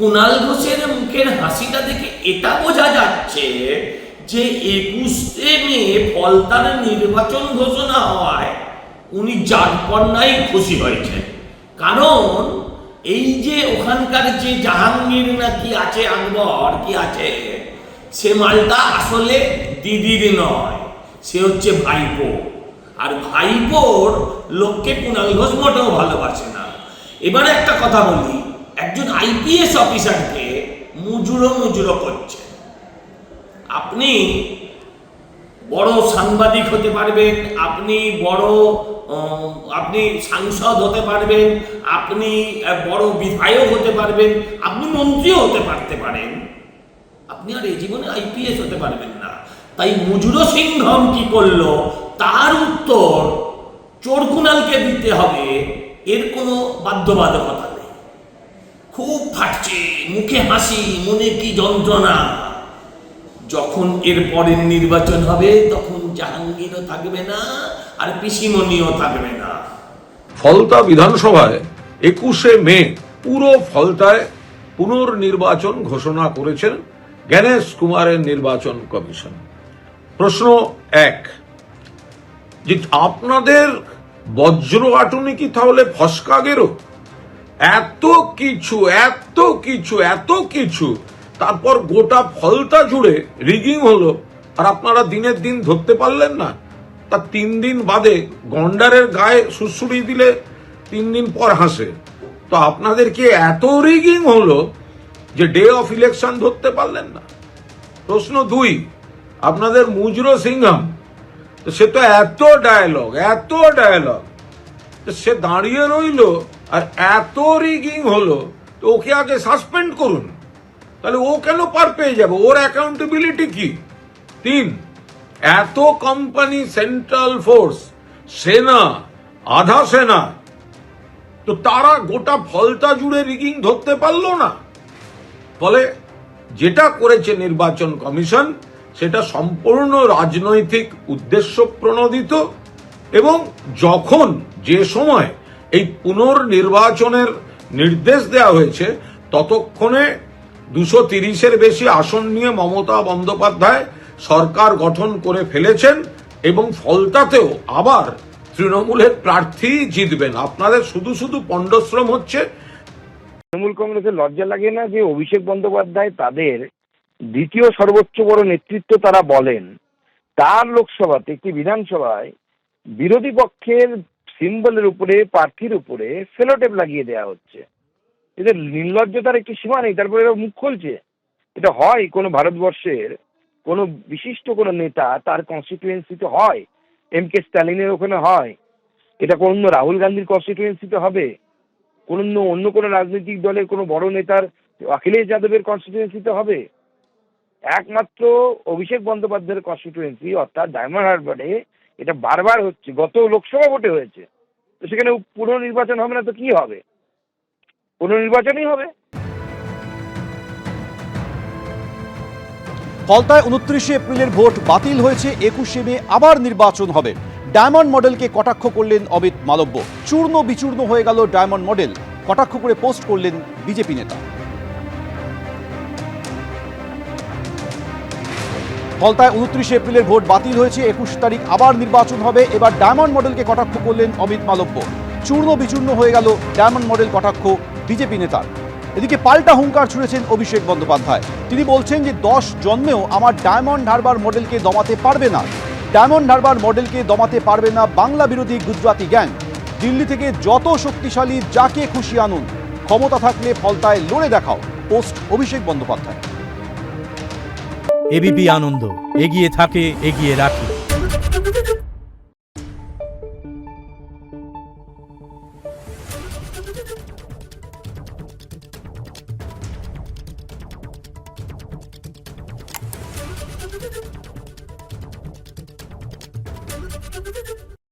কুণাল ঘোষের মুখের হাসিটা দেখে এটা বোঝা যাচ্ছে যে 21শে মে ফলতার নির্বাচন ঘোষণা হওয়ায় উনি জাটপন্নাই খুশি হয়েছেন। কারণ এই যে ওখানকার যে জাহাঙ্গীর না কি আছে, আকবর কি আছে, সে মালটা আসলে দিদির নয়, সে হচ্ছে ভাইপো। আর ভাইপোর লোককে কুণাল ঘোষ মোটেও ভালোবাসে না। এবারে একটা কথা বলি, একজন আইপিএস অফিসারকে মুজুরো করছে। আপনি বড় সাংবাদিক হতে পারবেন, আপনি সাংসদ হতে পারবেন, আপনি বড় বিধায়ক হতে পারবেন, আপনি মন্ত্রীও হতে পারেন, আপনি আর এই জীবনে আইপিএস হতে পারবেন না। তাই মুজুরো সিংহম কি করলো, তার উত্তর চোর কুণালকে দিতে হবে, এর কোনো বাধ্যবাধকতা নেই। খুব ফাটছে, মুখে হাসি, মনে কি যন্ত্রণা। যখন এর পরের নির্বাচন হবে তখন জাহাঙ্গীরও থাকবে না আর পিসিমণিও থাকবে না। ফলতা বিধানসভায় 21শে মে পুরো ফলতায় পুনর্নির্বাচন ঘোষণা করেছেন জ্ঞানেশ কুমারের নির্বাচন কমিশন। প্রশ্ন 1, যে আপনাদের বজ্র আটুনি কি তাহলে ফসকা গেরো? এত কিছু তারপর গোটা ফলতা জুড়ে রিগিং হলো, আর আপনারা দিনের দিন ধরতে পারলেন না। তার 3 দিন বাদে গন্ডারের গায়ে সুড়সুড়ি দিলে 3 দিন পর হাসে। তো আপনাদের কি এত রিগিং হলো যে ডে অফ ইলেকশন ধরতে পারলেন না? প্রশ্ন 2, আপনাদের মুজুরো সিংহম, সে তো এত ডায়লগ, সে দাঁড়িয়ে রইল, আর এত রিগিং হলো, তো ওকে আগে সাসপেন্ড করুন, তাহলে ও কেন পার পেয়ে যাবে? ওর অ্যাকাউন্টেবিলিটি কি? 3, এত কোম্পানি, সেন্ট্রাল ফোর্স, সেনা, আধা সেনা, তো তারা গোটা ফলতা জুড়ে রিগিং ধরতে পারলো না। ফলে যেটা করেছে নির্বাচন কমিশন সেটা সম্পূর্ণ রাজনৈতিক উদ্দেশ্য প্রণোদিত, এবং যখন যে সময় এই পুনর্নির্বাচনের নির্দেশ দেওয়া হয়েছে ততক্ষণে 230-এর বেশি আসন নিয়ে মমতা বন্দ্যোপাধ্যায় সরকার গঠন করে ফেলেছেন, এবং ফলতাতেও আবার তৃণমূলের প্রার্থী জিতবেন। আপনাদের শুধু পণ্ডশ্রম হচ্ছে। তৃণমূল কংগ্রেসের লজ্জা লাগে না যে অভিষেক বন্দ্যোপাধ্যায় তাদের দ্বিতীয় সর্বোচ্চ বড় নেতৃত্ব তারা বলেন, তার লোকসভাতে একটি বিধানসভায় বিরোধী পক্ষের সিম্বলের উপরে, প্রার্থীর উপরে সেলোটেপ লাগিয়ে দেওয়া হচ্ছে। এদের নির্লজ্জতার একটি সীমা নেই, তারপরে এরা মুখ খুলছে। এটা হয় কোনো ভারতবর্ষের কোনো বিশিষ্ট কোনো নেতা তার কনস্টিটিউয়েন্সিতে হয়, এম.কে. স্ট্যালিনের ওখানে হয়, এটা কোনো রাহুল গান্ধীর কনস্টিটিউয়েন্সিতে হবে, অন্য কোনো রাজনৈতিক দলের কোনো বড় নেতার, অখিলেশ যাদবের কনস্টিটিউয়েন্সিতে হবে। একমাত্র অভিষেক বন্দ্যোপাধ্যায়ের কনস্টিটিউয়েন্সি অর্থাৎ ডায়মন্ড হারবারে এটা বারবার হচ্ছে, গত লোকসভা ভোটে হয়েছে। তো সেখানে পুনর্নির্বাচন হবে না তো কি হবে? পুনর্নির্বাচনই হবে। ফলতায় 29শে এপ্রিলের ভোট বাতিল হয়েছে, 21শে মে আবার নির্বাচন হবে। ডায়মন্ড মডেলকে কটাক্ষ করলেন অমিত মালব্য। চূর্ণ বিচূর্ণ হয়ে গেল ডায়মন্ড মডেল, কটাক্ষ করে পোস্ট করলেন বিজেপি নেতা। ফলতায় 29শে এপ্রিলের ভোট বাতিল হয়েছে, 21 তারিখ আবার নির্বাচন হবে। এবার ডায়মন্ড মডেলকে কটাক্ষ করলেন অমিত মালব্য। চূর্ণ বিচূর্ণ হয়ে গেল ডায়মন্ড মডেল, কটাক্ষ বিজেপি নেতার। এদিকে পাল্টা হুঙ্কার ছুড়েছেন অভিষেক বন্দ্যোপাধ্যায়। তিনি বলছেন যে 10 জন্মেও আমার ডায়মন্ড হারবার মডেলকে দমাতে পারবে না। ডায়মন্ড হারবার মডেলকে দমাতে পারবে না বাংলা বিরোধী গুজরাটি গ্যাং। দিল্লি থেকে যত শক্তিশালী যাকে খুশি আনুন, ক্ষমতা থাকলে ফলতায় লড়ে দেখাও, পোস্ট অভিষেক বন্দ্যোপাধ্যায়। এবিপি আনন্দ, এগিয়ে থাকে, এগিয়ে রাখে।